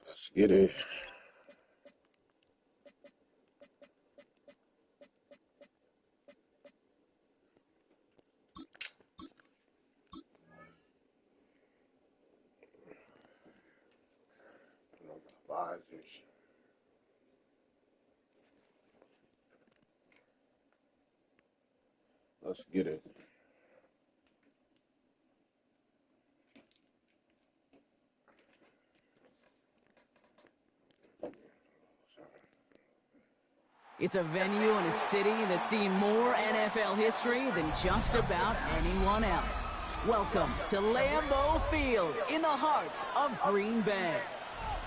Let's get it. Let's get it. It's a venue in a city that's seen more NFL history than just about anyone else. Welcome to Lambeau Field in the heart of Green Bay.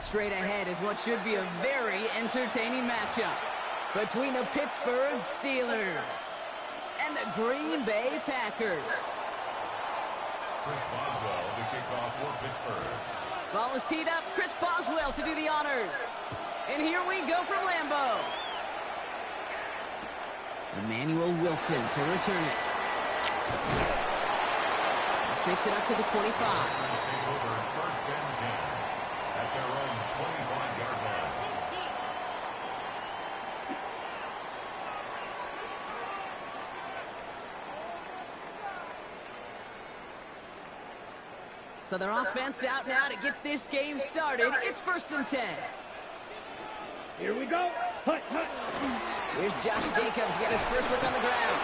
Straight ahead is what should be a very entertaining matchup between the Pittsburgh Steelers and the Green Bay Packers. Chris Boswell to kick off for Pittsburgh. Ball is teed up. Chris Boswell to do the honors. And here we go from Lambeau. Emmanuel Wilson to return it. This makes it up to the 25. Take over first and 10 at their own 25-yard line. So their offense out now to get this game started. It's first and 10. Here we go. Hut, hut. Here's Josh Jacobs getting his first look on the ground.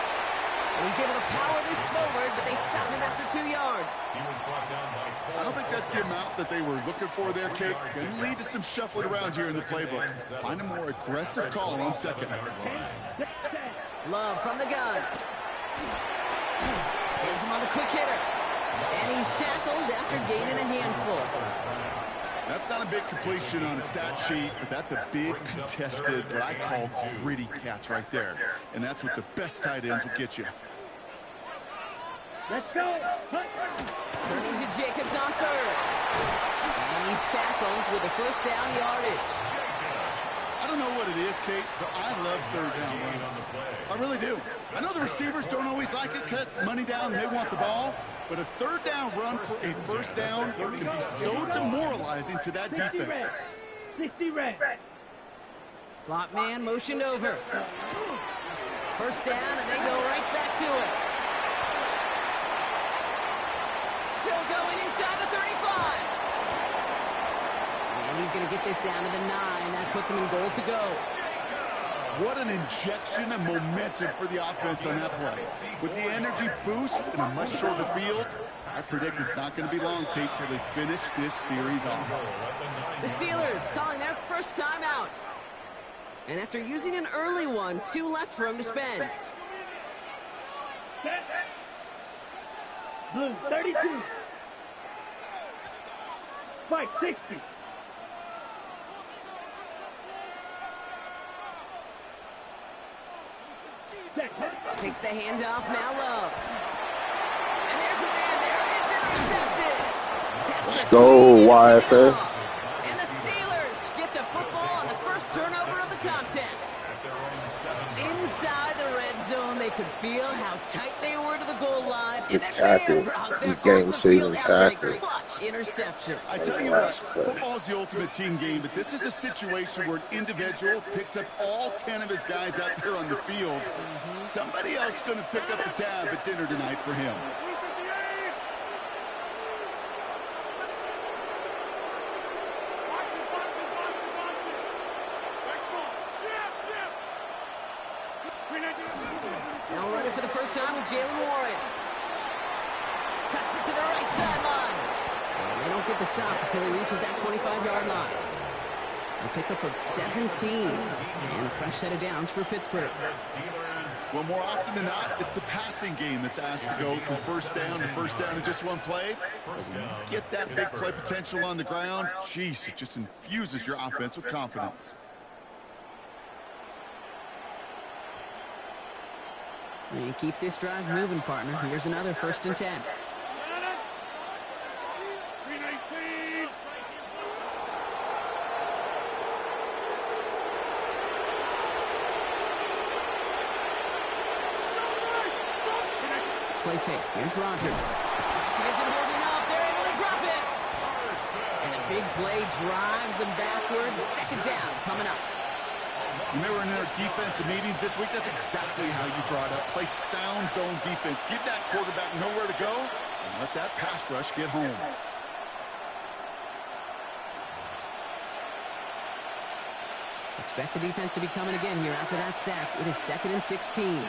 And he's able to power this forward, but they stop him after 2 yards. He was brought down by I don't think that's the amount that they were looking for there, Kate. Going to lead to some shuffling around here in the playbook. Find a more aggressive call on second. Love from the gun. Hits him on the quick hitter. And he's tackled after gaining a handful. That's not a big completion on a stat sheet, but that's a big contested, what I call gritty catch right there. And that's what the best tight ends will get you. Let's go. Hut. Turning to Jacobs on third. And he's tackled with a first down yardage. I don't know what it is, Kate, but I love third down runs. I really do. I know the receivers don't always like it because it's money down and they want the ball, but a third down run for a first down can be so demoralizing to that defense. 60 red. Slot man motioned over. First down, and they go right back to it. Still going inside the 35. And he's going to get this down to the 9. That puts him in goal to go. What an injection of momentum for the offense on that play. With the energy boost in a much shorter field, I predict it's not going to be long, Kate, till they finish this series off. The Steelers calling their first time out. And after using an early one, 2 left for him to spend. Blue 32. Spike 60. Takes the handoff, now Love. And there's a man there, it's intercepted. Let's go, YFA. And the Steelers get the football on the first turnover of the contest. Inside the red zone, they could feel how tight they were to the goal line. Good tackle. Good game-saving tackle. Clutch interception. I tell you what, football is the ultimate team game, but this is a situation where an individual picks up all 10 of his guys out there on the field. Somebody else is going to pick up the tab at dinner tonight for him. Now running for the first time with Jalen Warren. Cuts it to the right sideline. And they don't get the stop until he reaches that 25-yard line. A pickup of 17. And a fresh set of downs for Pittsburgh. Well, more often than not, it's the passing game that's asked to go from first down to first down in just one play. But when you get that big play potential on the ground, geez, it just infuses your offense with confidence. And keep this drive moving, partner. Here's another first and 10. Play fake. Here's Rodgers. He isn't holding up. They're able to drop it. play drives them backwards. Second down coming up. When they were in their defensive meetings this week, that's exactly how you draw it up. Play sound zone defense. Give that quarterback nowhere to go and let that pass rush get home. Expect the defense to be coming again here after that sack. It is 2nd and 16.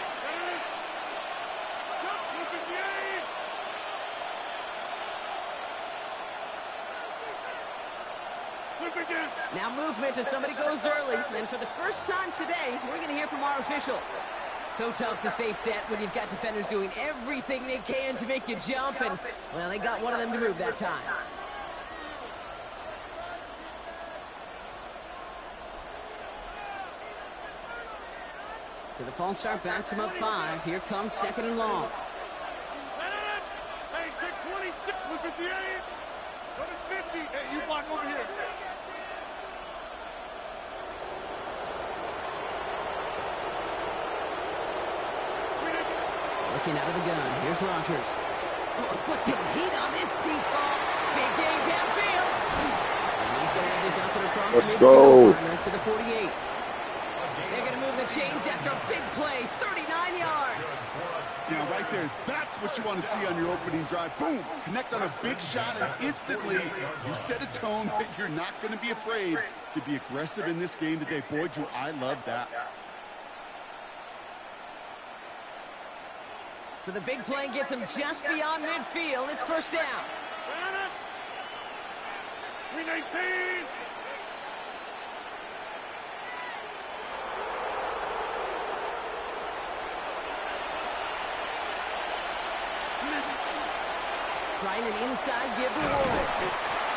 Now movement as somebody goes early. And for the first time today, we're going to hear from our officials. So tough to stay set when you've got defenders doing everything they can to make you jump. And, well, they got one of them to move that time. So the false start backs him up 5. Here comes 2nd and long. Hey, take 26 with 58. What is 50? Hey, you block over here. Looking out of the gun. Here's Rodgers. Oh, put some heat on this deep ball. Big game downfield. And he's going to have this up and across Let's the go. midfield to the 48. They're going to move the chains after a big play. 39 yards. Yeah, right there. That's what you want to see on your opening drive. Boom! Connect on a big shot, and instantly you set a tone that you're not going to be afraid to be aggressive in this game today. Boy, do I love that. So the big play gets him just beyond midfield. It's first down. 319. Trying an inside give to Ward.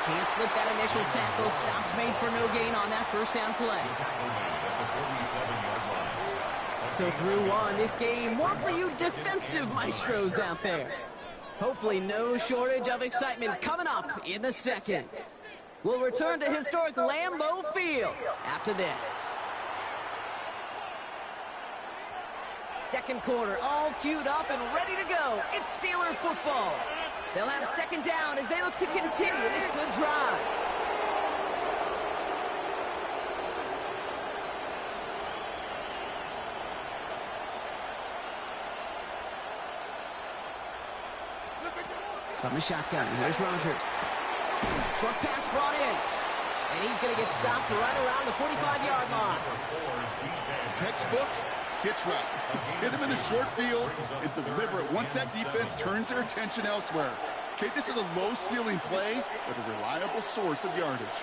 Can't slip that initial tackle. Stops made for no gain on that first down play. So through one, this game, more for you defensive maestros out there. Hopefully no shortage of excitement coming up in the second. We'll return to historic Lambeau Field after this. Second quarter, all queued up and ready to go. It's Steeler football. They'll have second down as they look to continue this good drive. From the shotgun, here's Rodgers. Short pass brought in. And he's going to get stopped right around the 45-yard line. Textbook hitch route. Just hit him in the short field and deliver it once that defense turns their attention elsewhere. Okay, this is a low-ceiling play, but a reliable source of yardage.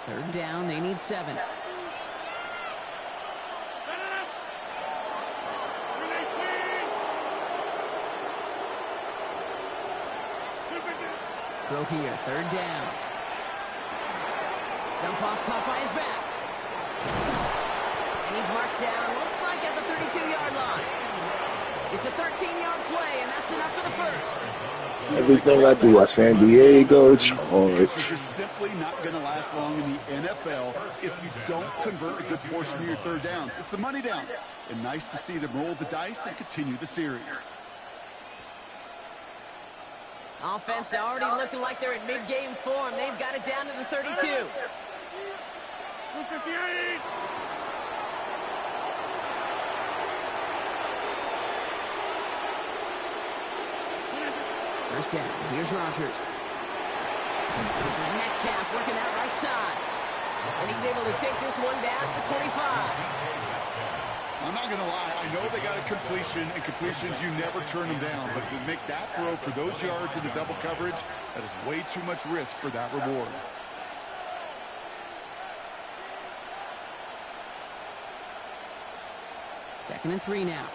Third down, they need 7. Throw here, third down. Dump off, caught by his back. And he's marked down, looks like at the 32-yard line. It's a 13-yard play, and that's enough for the first. Everything I do at San Diego, charge. You're simply not going to last long in the NFL if you don't convert a good portion of your third downs. It's the money down. And nice to see them roll the dice and continue the series. Offense already looking like they're in mid-game form. They've got it down to the 32. 258. First down. Here's Rodgers. This is Metcalf working that right side. And he's able to take this one down to the 25. I'm not going to lie. I know they got a completion, and completions, you never turn them down. But to make that throw for those yards in the double coverage, that is way too much risk for that reward. Second and 3 now.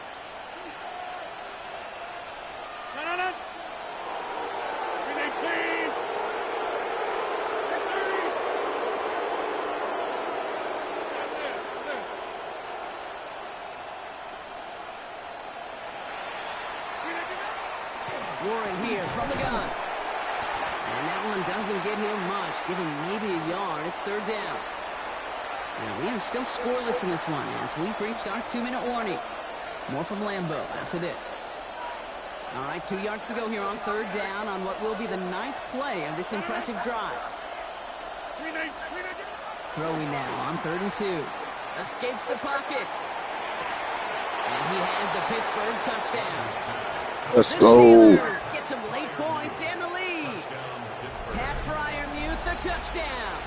Warren here from the gun. And that one doesn't get him much. Give him maybe a yard. It's third down. Now, we are still scoreless in this one as we've reached our 2-minute warning. More from Lambeau after this. All right, 2 yards to go here on third down on what will be the 9th play of this impressive drive. Throwing now on 3rd and 2. Escapes the pocket. And he has the Pittsburgh touchdown. Let's The go. Steelers get some late points and the lead. Pat Fryermuth, the touchdown.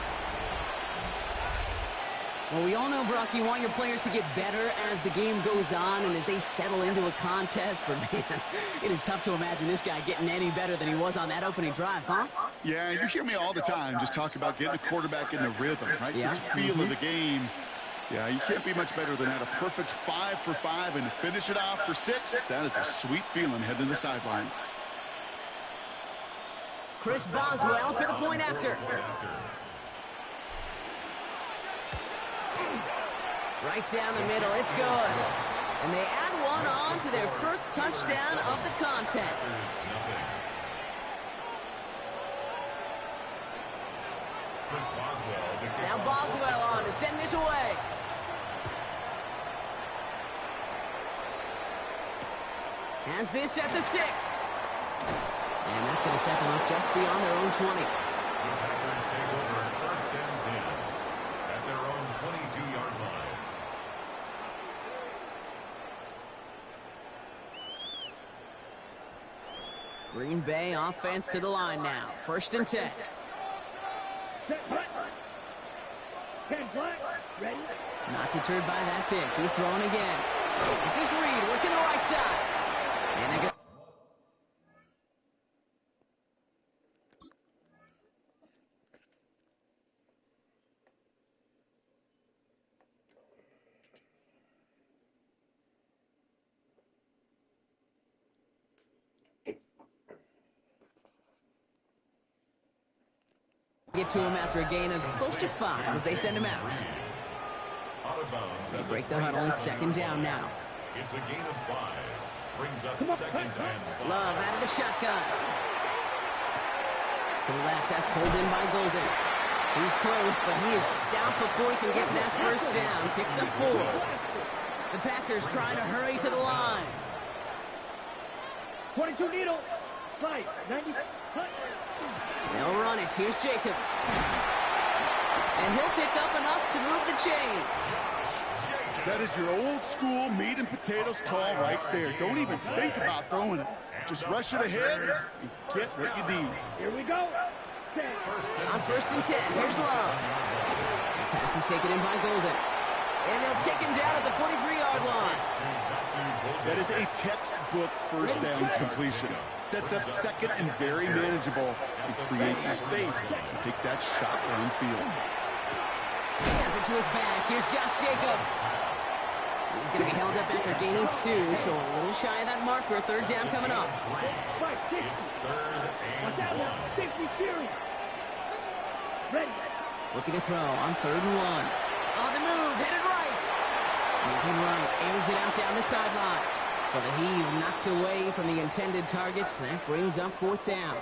Well, we all know, Brock, you want your players to get better as the game goes on and as they settle into a contest. But, man, it is tough to imagine this guy getting any better than he was on that opening drive, huh? Yeah, you hear me all the time just talk about getting a quarterback in the rhythm, right? Yeah. Just feel of the game. Yeah, you can't be much better than that. A perfect 5 for 5 and to finish it off for 6. That is a sweet feeling heading to the sidelines. Chris Boswell for the point after. Right down the middle, it's good. And they add one on to their first touchdown of the contest. Now Boswell on to send this away. Has this at the 6. And that's going to set them up just beyond their own 20. The Packers take over at 1st and 10 at their own 22-yard line. Green Bay offense to the line now. 1st and 10. Not deterred by that pick. He's throwing again. This is Reed working the right side. And they're going get to him after a gain of close to 5 as they send him out. Out of bounds. They break the huddle. It's 2nd down now. It's a gain of 5. Brings up 2nd and 5. Love out of the shotgun. To the left, that's pulled in by Golden. He's close, but he is stout before he can get to that 1st down. Picks up 4. The Packers trying to hurry to the line. 22 needle. 5, 90. They'll run it. Here's Jacobs. And he'll pick up enough to move the chains. That is your old school meat and potatoes call right there. Don't even think about throwing it. Just rush it ahead and get what you need. Here we go. On 1st and 10, here's Love. The pass is taken in by Golden. And they'll take him down at the 43-yard line. That is a textbook 1st down completion. Sets up 2nd and very manageable. It creates space to take that shot downfield. He has it to his back. Here's Josh Jacobs. He's going to be held up after gaining 2, so a little shy of that marker. 3rd down coming up. Looking to throw on 3rd and 1. On the move, headed right. Moving right, airs it out down the sideline. So the heave knocked away from the intended targets. That brings up 4th down.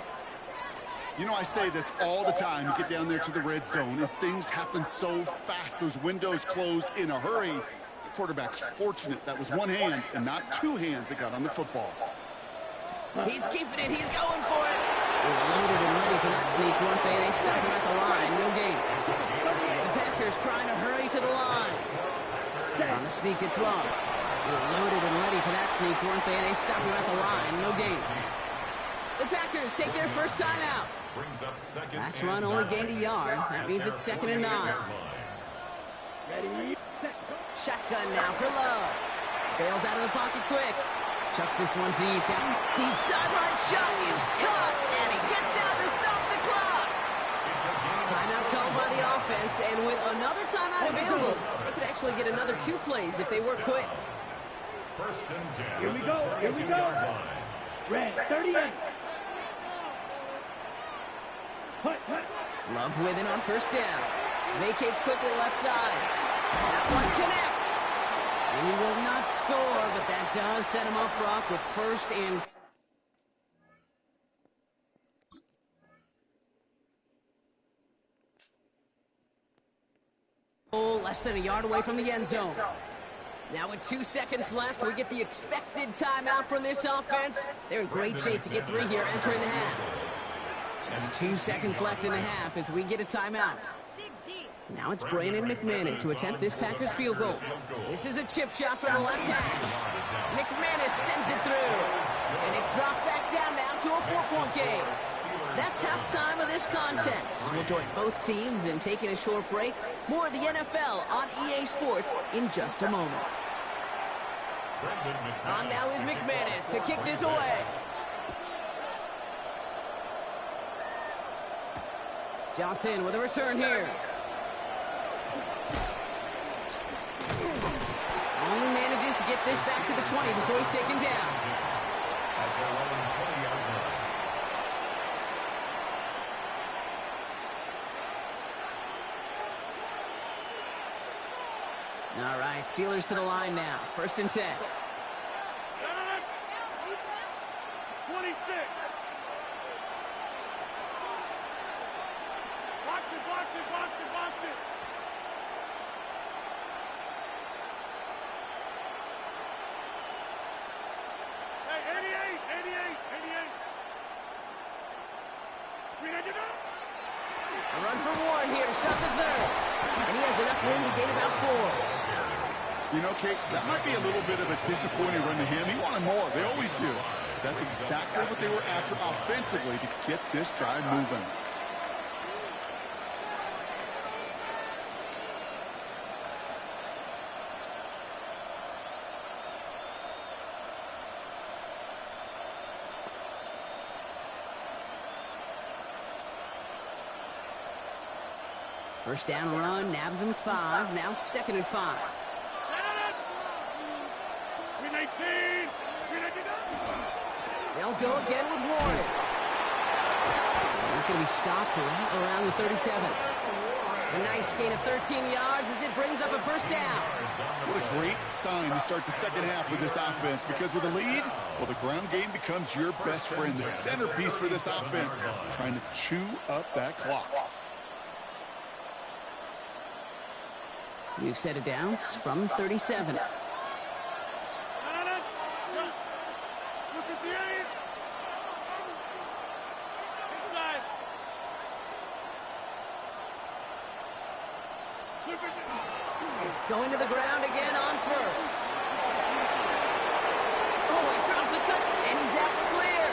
You know, I say this all the time. You get down there to the red zone, and things happen so fast. Those windows close in a hurry. The quarterback's fortunate that was one hand and not 2 hands that got on the football. He's keeping it. He's going for it. They're loaded and ready for that sneak, weren't they? They stop him at the line. No gain. The Packers trying to hurry to the line. On the sneak, it's Love. They're loaded and ready for that sneak, weren't they? They stop him at the line. No gain. The Packers take their first time out. Last run only gained a yard. That means it's 2nd and 9. Shotgun now for Love. Bails out of the pocket quick. Chucks this one deep. Down deep sideline shot is caught. And he gets out to stop the clock. Timeout called by the offense. And with another timeout available, they could actually get another 2 plays if they work quick. 1st and 10. Here we go. Here we go. Red 38. Love with it on 1st down. Vacates quickly left side. That one connects. And he will not score, but that does set him up, Brock, with 1st and... less than a yard away from the end zone. Now with 2 seconds left, we get the expected timeout from this offense. They're in great shape to get 3 here entering the half. Just 2 seconds left in the half as we get a timeout. Now it's Brandon McManus to attempt this Packers field goal. This is a chip shot from the left hand. McManus sends it through. And it's dropped back down now to a 4-point game. That's halftime of this contest. We'll join both teams in taking a short break. More of the NFL on EA Sports in just a moment. On now is McManus to kick this away. Johnson with a return here. Only manages to get this back to the 20 before he's taken down. All right, Steelers to the line now. 1st and 10. 26. Watch it, watch it, watch it, watch it. Hey, 88. Screen it up. A run for Warren here to start the 3rd. And he has enough room to gain about 4. You know, Kate, that might be a little bit of a disappointing run to him. He wanted more. They always do. That's exactly what they were after offensively to get this drive moving. First down run, nabs him 5. Now 2nd and 5. They'll go again with Warren. He's going to be stopped right around the 37. A nice gain of 13 yards as it brings up a 1st down. What a great sign to start the second half with this offense, because with a lead, well, the ground game becomes your best friend, the centerpiece for this offense, trying to chew up that clock. We've set it down from 37. Going to the ground again on 1st. Oh, he drops a cut, and he's out the clear.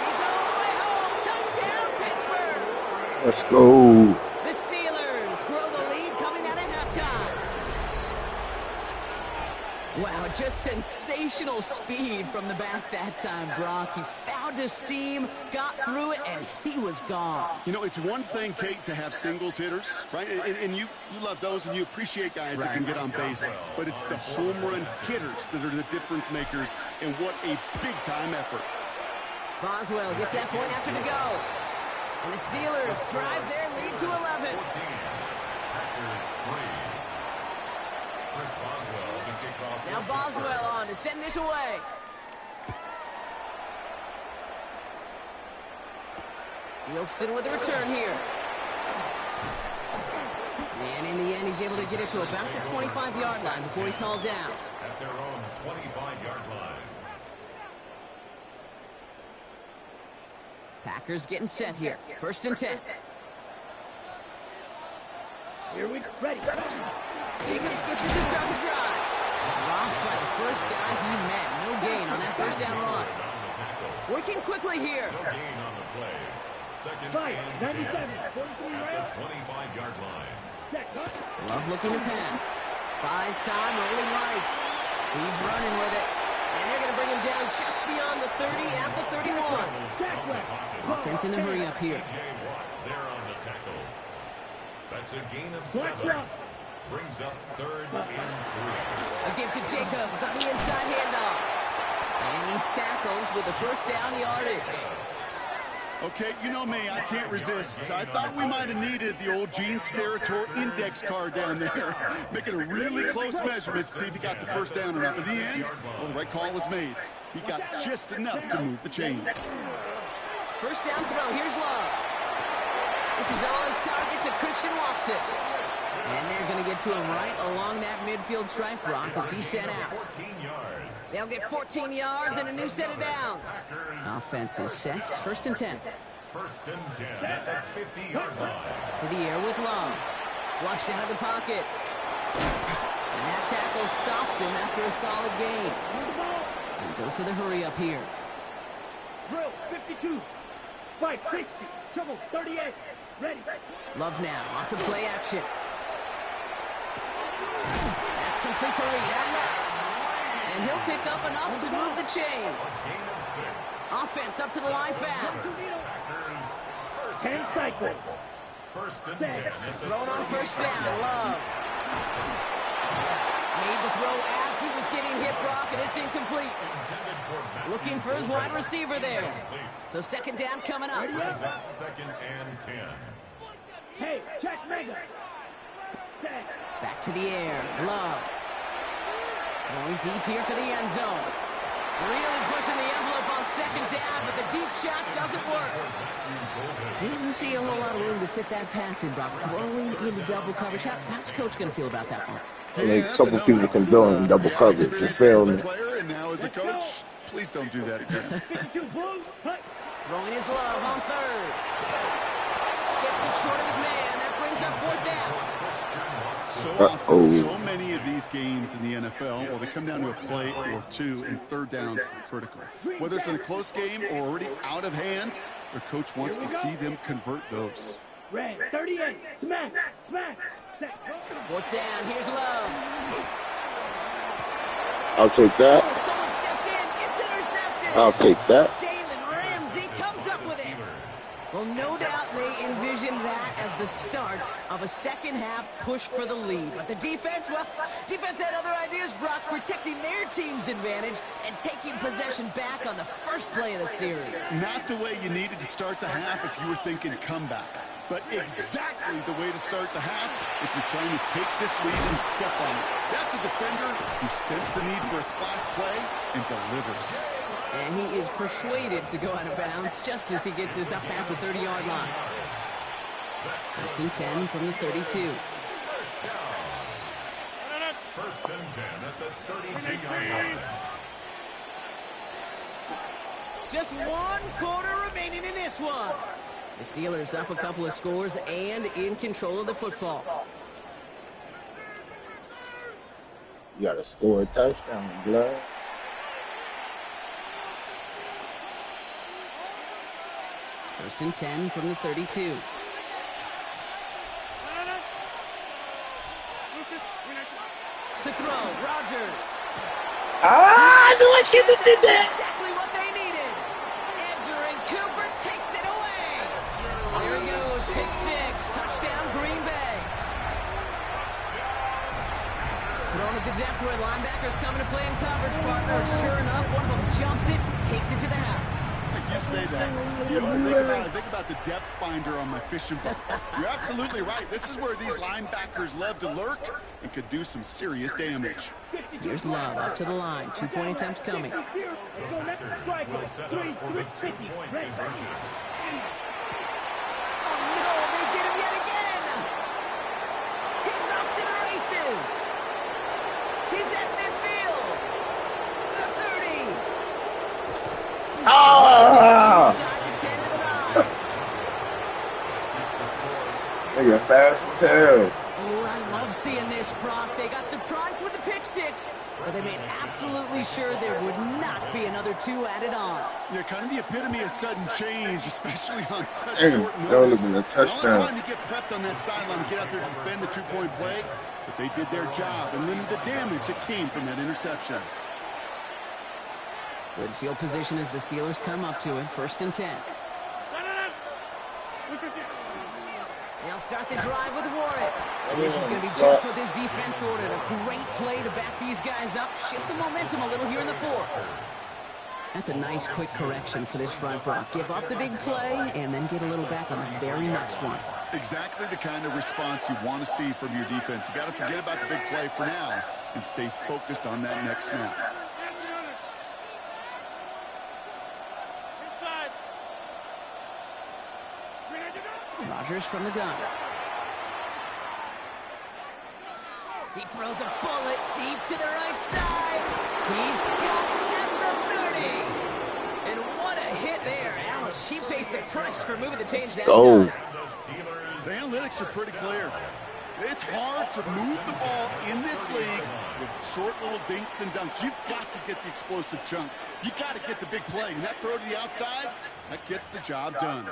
He's all the way home. Touchdown, Pittsburgh. Let's go. The Steelers grow the lead coming out of halftime. Wow, just sensational speed from the back that time, Brock. He found a seam, got through it, and he was gone. You know, it's one thing, Kate, to have singles hitters, right? And you love those, and you appreciate guys that can get on base. But it's the home run hitters that are the difference makers, and what a big-time effort. Boswell gets that point after to go. And the Steelers drive their lead to 11. Now Boswell on to send this away. Wilson with a return here. And in the end, he's able to get it to about the 25-yard line before he's hauled down. At their own 25-yard line. Packers getting set here. 1st and 10. Here we ready. Jacobs gets it to start the drive. Robbed by the first guy he met. No gain on that 1st down run. Working quickly here. No gain on the play. 2nd and 10 at the 25-yard line. Love looking to pass. Buys time, rolling right. He's running with it. And they're going to bring him down just beyond the 30 at the 31. Offense in the hurry up here. There on the tackle. That's a gain of 7. Brings up 3rd and 3. A give to Jacobs on the inside handoff. And he's tackled with the 1st down yardage. Okay, you know me, I can't resist. I thought we might have needed the old Gene Steratore index card down there. Making a really close measurement to see if he got the 1st down or not. But in the end, well, the right call was made. He got just enough to move the chains. 1st down throw, here's Love. This is on target to Christian Watson. And they're going to get to him right along that midfield stripe, Brock, as he's sent out. 14 yards. They'll get 14 yards and a new set of downs. Offense is set. First and 10. First and 10 at the 50-yard line. To the air with Love. Flushed out of the pocket. And that tackle stops him after a solid gain. And goes to the hurry up here. Drill 52. 560. Trouble 38. Ready. Love now off the play action. That's complete to Reed out left. And he'll pick up enough to move the chains. Gain of 6. Offense up to the line fast. Packers first 10 down. cycle. First and 10 at the Thrown on first down. Love. Made the throw as he was getting hit, Brock, and it's incomplete. intended for Matthew Looking for his wide receiver there. Complete. So second down coming up. Brings up second and 10. Hey, check mega. Set. Back to the air. Love. Going deep here for the end zone. Really pushing the envelope on second down, but the deep shot doesn't work. Didn't see a whole lot of room to fit that pass in, Brock. Throwing into double coverage. How's the coach going to feel about that one? I think a couple people can do it in double coverage. You feel me? As a player and now as a coach, please don't do that again. 52 Blues. Hut. Throwing his Love on third. Skips it short of his man. That brings up fourth down. So often, so many of these games in the NFL, well, they come down to a play or two, and third downs are critical. Whether it's in a close game or already out of hand, their coach wants to see them convert those. Red 38. Smack. Smack. Set. Fourth down. Here's Love. I'll take that. Oh, someone stepped in. It's intercepted. I'll take that. Jalen Ramsey comes up with it. Well, no doubt they envisioned that as the start of a second-half push for the lead. But the defense, well, defense had other ideas, Brock, protecting their team's advantage and taking possession back on the first play of the series. Not the way you needed to start the half if you were thinking comeback, but exactly the way to start the half if you're trying to take this lead and step on it. That's a defender who sensed the need for a splash play and delivers. And he is persuaded to go out of bounds just as he gets this up past the 30-yard line. First and 10 from the 32. First and 10 at the 32-yard line. Just one quarter remaining in this one. The Steelers up a couple of scores and in control of the football. You got to score a touchdown, blood. First and 10 from the 32. To throw, Rodgers. Ah, I knew I should have did that. Exactly what they needed. Edger and Cooper takes it away. There he goes, pick six, touchdown Green Bay. Thrown at the depth where linebackers coming to play in coverage, partner. Sure enough, one of them jumps it, takes it to the house. You say that. You know, I think about the depth finder on my fishing boat. You're absolutely right. This is where these linebackers love to lurk and could do some serious damage. Here's Love up to the line. 2-point attempts coming. Will set up for the 2-point conversion. Oh no, they get him yet again. He's off to the races. He's at midfield. The 30. Ah! Inside the 10 to the 9. Nigga, fast as hell. Oh, I love seeing this, Brock. They got surprised with the pick six, but they made absolutely sure there would not be another two added on. Yeah, kind of the epitome of sudden change, especially on such Damn, short that would notice. have been a All touchdown. time to get prepped on that sideline and get out there to defend the 2-point play, but they did their job and limited the damage that came from that interception. Good field position as the Steelers come up to it. First and 10. They'll start the drive with Warren. And this is going to be just what this defense ordered. A great play to back these guys up. Shift the momentum a little here in the fourth. That's a nice quick correction for this front, Brock. Give up the big play and then get a little back on the very next one. Exactly the kind of response you want to see from your defense. You got to forget about the big play for now and stay focused on that next snap. Rodgers from the gun. He throws a bullet deep to the right side. He's got it at the 30. And what a hit there. Alice, she pays the price for moving the chains that time. The analytics are pretty clear. It's hard to move the ball in this league with short little dinks and dunks. You've got to get the explosive chunk. You got to get the big play. And that throw to the outside, that gets the job done.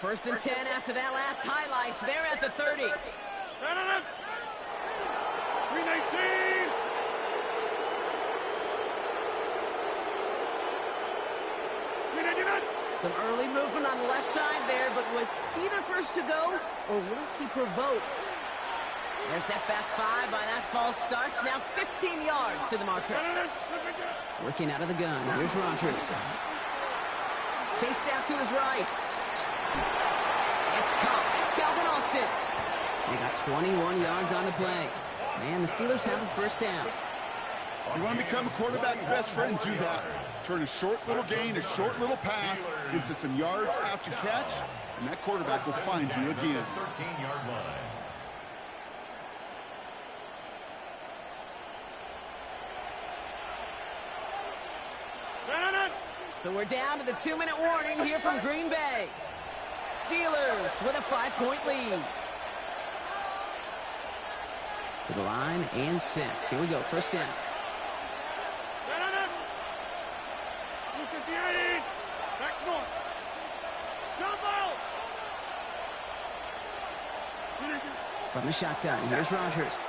First and 10 after that last highlights. They're at the 30. 319. Some early movement on the left side there, but was he the first to go, or was he provoked? There's that back 5 by that false start. Now 15 yards to the marker. Working out of the gun. Here's Rogers. Chased out to his right. It's caught. It's Calvin Austin. They got 21 yards on the play. And the Steelers have his first down. You want to become a quarterback's best friend, do that. Turn a short little gain, a short little pass into some yards after catch, and that quarterback will find you again. 13-yard line. So we're down to the 2-minute warning here from Green Bay. Steelers with a 5-point lead. To the line and set. Here we go, first down. From the shotgun, here's Rogers.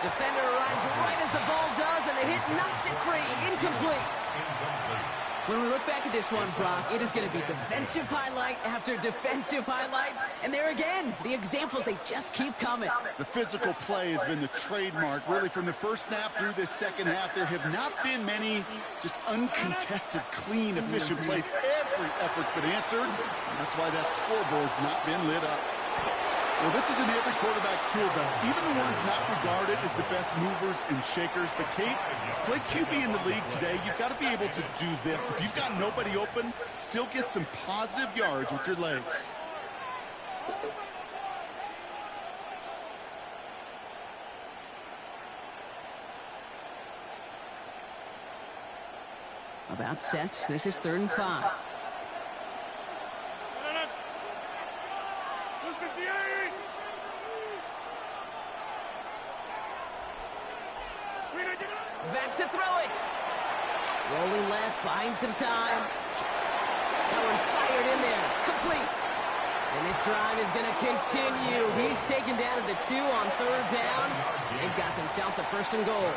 Defender arrives right as the ball does, and the hit knocks it free. Incomplete. When we look back at this one, Brock, it is going to be defensive highlight after defensive highlight. And there again, the examples, they just keep coming. The physical play has been the trademark. Really, from the first snap through this second half, there have not been many just uncontested, clean, efficient plays. Every effort's been answered. And that's why that scoreboard's not been lit up. Well, this is in every quarterback's tool belt, even the ones not regarded as the best movers and shakers. But, Kate, to play QB in the league today, you've got to be able to do this. If you've got nobody open, still get some positive yards with your legs. About set. This is 3rd and 5. Back to throw it. Rolling left, buying some time. That one's fired in there. Complete. And this drive is going to continue. He's taken down at the 2 on 3rd down. They've got themselves a 1st and goal.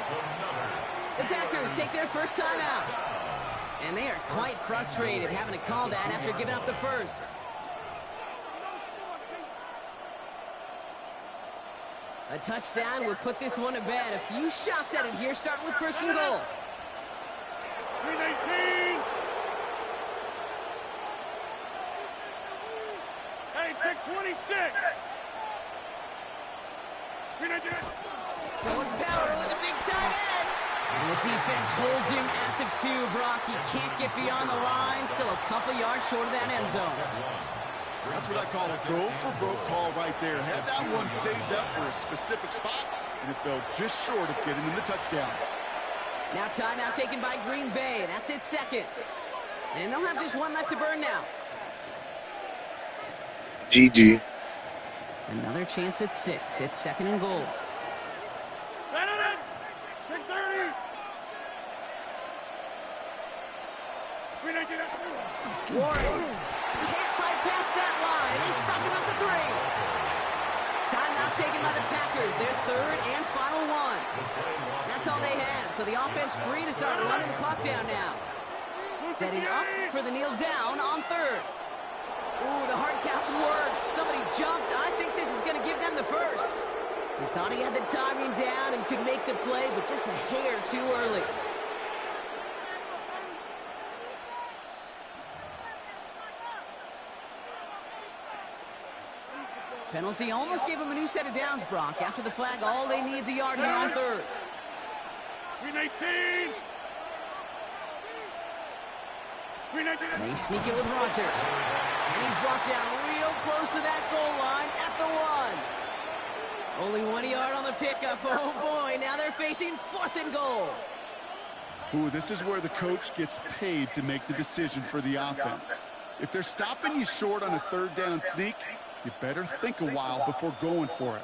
The Packers take their first time out. And they are quite frustrated having to call that after giving up the first. A touchdown will put this one to bed. A few shots at it here, starting with 1st and goal. 319. Hey, take 26. Going power with a big tight end. And the defense holds him at the 2, Brock. He can't get beyond the line. Still a couple yards short of that end zone. That's what I call a go-for-broke call right there. Had that one saved up for a specific spot, and it fell just short of getting him the touchdown. Now timeout taken by Green Bay. That's its 2nd. And they'll have just one left to burn now. GG. Another chance at 6. It's 2nd and goal. Warren can't slide past that line. They stop him at the 3. Timeout taken by the Packers. Their 3rd and final one. That's all they had. So the offense free to start running the clock down now. Setting up for the kneel down on 3rd. Ooh, the hard count worked. Somebody jumped. I think this is going to give them the first. He thought he had the timing down and could make the play, but just a hair too early. Penalty almost gave him a new set of downs, Brock. After the flag, all they need is a yard here on 3rd. 319. And he's sneaking with Rogers. And he's brought down real close to that goal line at the 1. Only 1 yard on the pickup. Oh, boy. Now they're facing 4th and goal. Ooh, this is where the coach gets paid to make the decision for the offense. If they're stopping you short on a 3rd down sneak, you better think a while before going for it.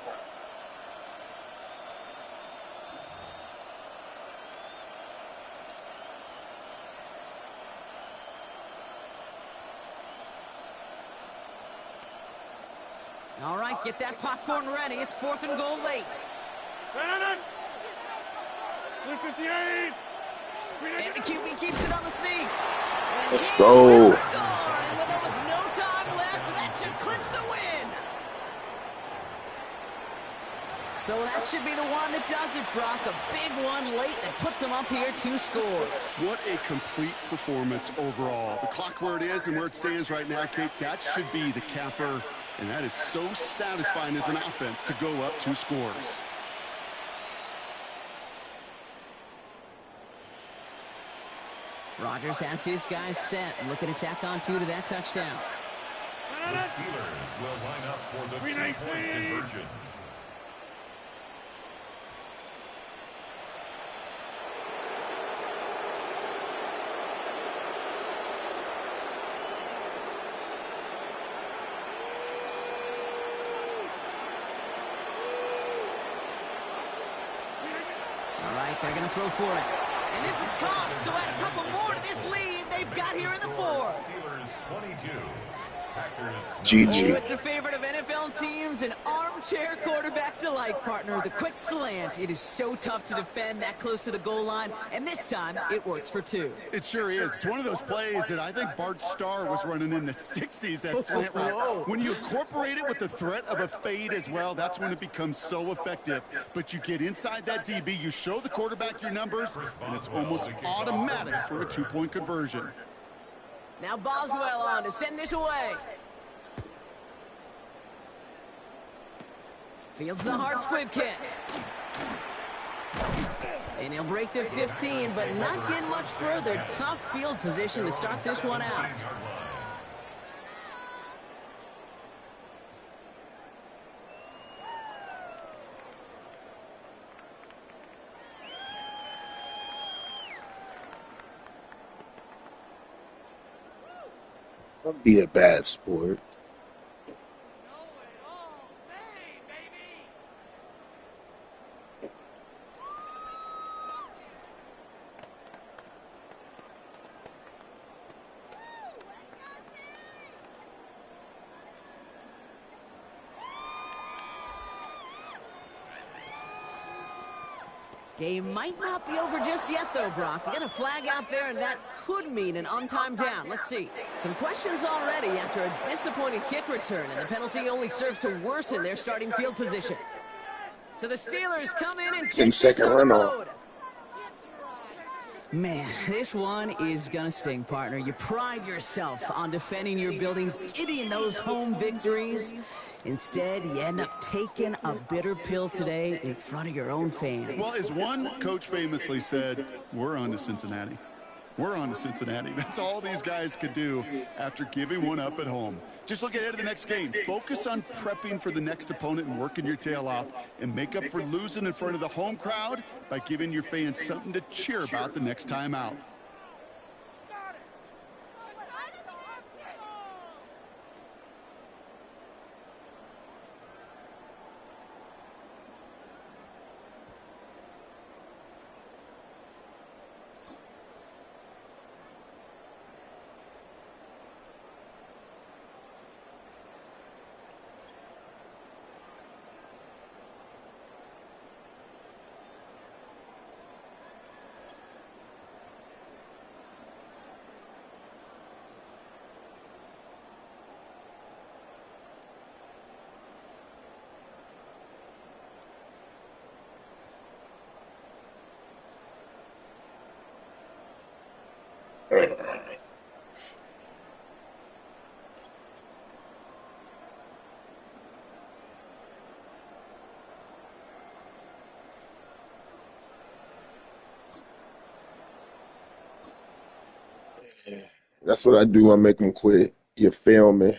All right, get that popcorn ready. It's 4th and goal late. 58. And the QB keeps it on the sneak. And Let's he go. will score. And when there was no time left, that should clinch the win. So that should be the one that does it, Brock. A big one late that puts him up here 2 scores. What a complete performance overall. The clock where it is and where it stands right now, Kate, that should be the capper. And that is so satisfying as an offense to go up 2 scores. Rodgers has his guys set. Looking to tack on 2 to that touchdown. The Steelers will line up for the 2-point conversion. All right, they're going to throw for it. And this is caught, so add a couple more to this lead they've got here in the 4th. Steelers 22. Packers GG. Oh, it's a favorite of NFL teams and armchair quarterbacks alike, partner. The quick slant. It is so tough to defend that close to the goal line, and this time it works for 2. It sure is. It's one of those plays that I think Bart Starr was running in the 60s, that slant route. When you incorporate it with the threat of a fade as well, that's when it becomes so effective. But you get inside that DB, you show the quarterback your numbers, and it's almost automatic for a 2-point conversion. Now Boswell on to send this away. Fields the hard squib kick. And he'll break the 15, but not get much further. Tough field position to start this one out. Don't be a bad sport. Game might not be over just yet, though, Brock. We got a flag out there, and that could mean an on-time down. Let's see. Some questions already after a disappointing kick return, and the penalty only serves to worsen their starting field position. So the Steelers come in and take this on the road. Man, this one is gonna sting, partner. You pride yourself on defending your building, getting those home victories. Instead, you end up taking a bitter pill today in front of your own fans. Well, as one coach famously said, we're on to Cincinnati. We're on to Cincinnati. That's all these guys could do after giving one up at home. Just look ahead to the next game. Focus on prepping for the next opponent and working your tail off, and make up for losing in front of the home crowd by giving your fans something to cheer about the next time out. That's what I do. I make them quit. You feel me?